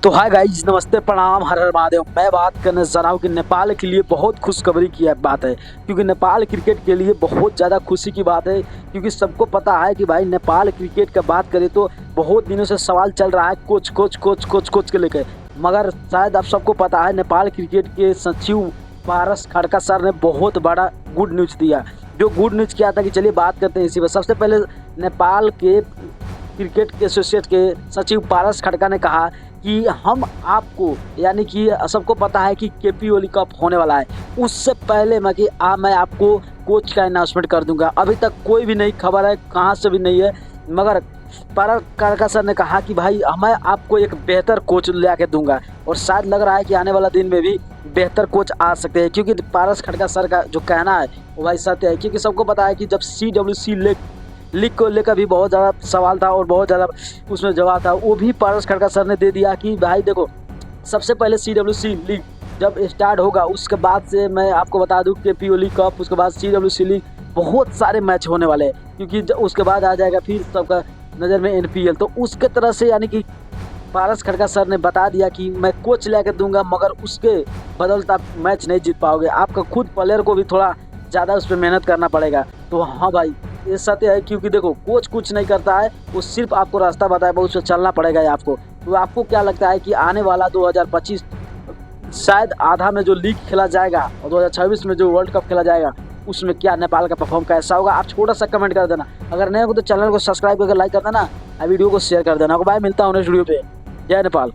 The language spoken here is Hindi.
तो हाय गाइस, नमस्ते, प्रणाम, हर हर महादेव। मैं बात करने जा रहा हूँ कि नेपाल के लिए बहुत खुशखबरी की बात है, क्योंकि नेपाल क्रिकेट के लिए बहुत ज़्यादा खुशी की बात है। क्योंकि सबको पता है कि भाई नेपाल क्रिकेट का बात करें तो बहुत दिनों से सवाल चल रहा है coach coach coach coach coach के लेकर। मगर शायद आप सबको पता है नेपाल क्रिकेट के सचिव पारस खड़का सर ने बहुत बड़ा गुड न्यूज़ दिया। जो गुड न्यूज़ किया था कि चलिए बात करते हैं इसी पर। सबसे पहले नेपाल के क्रिकेट के एसोसिएट के सचिव पारस खड़का ने कहा कि हम आपको, यानी कि सबको पता है कि केपी ओली कप होने वाला है, उससे पहले मैं आपको कोच का अनाउंसमेंट कर दूंगा। अभी तक कोई भी नहीं खबर है, कहाँ से भी नहीं है। मगर पारस खड़का सर ने कहा कि भाई मैं आपको एक बेहतर कोच ला के दूंगा, और शायद लग रहा है कि आने वाला दिन में भी बेहतर कोच आ सकते हैं। क्योंकि पारस खड़का सर का जो कहना है वो भाई सत्य है। क्योंकि सबको पता है कि जब CWC लीग को लेकर भी बहुत ज़्यादा सवाल था और बहुत ज़्यादा उसमें जवाब था, वो भी पारस खड़का सर ने दे दिया कि भाई देखो, सबसे पहले CWC लीग जब स्टार्ट होगा उसके बाद से मैं आपको बता दूं केपी ओली कप, उसके बाद CWC लीग, बहुत सारे मैच होने वाले हैं। क्योंकि उसके बाद आ जाएगा फिर सबका नज़र में NPL। तो उसके तरह से यानी कि पारस खड़का सर ने बता दिया कि मैं कोच ला के दूंगा, मगर उसके बदलते आप मैच नहीं जीत पाओगे। आपका खुद प्लेयर को भी थोड़ा ज़्यादा उस पर मेहनत करना पड़ेगा। तो हाँ भाई, ये सत्य है। क्योंकि देखो, कोच कुछ नहीं करता है, वो सिर्फ आपको रास्ता बताए, उस पर चलना पड़ेगा आपको। तो आपको क्या लगता है कि आने वाला 2025 शायद आधा में जो लीग खेला जाएगा और 2026 में जो वर्ल्ड कप खेला जाएगा, उसमें क्या नेपाल का परफॉर्म कैसा होगा? आप छोटा सा कमेंट कर देना। अगर नए हो तो चैनल को सब्सक्राइब करके लाइक कर देना, वीडियो को शेयर कर देना। बाय, मिलता हूँ नेक्स्ट वीडियो पे। जय नेपाल।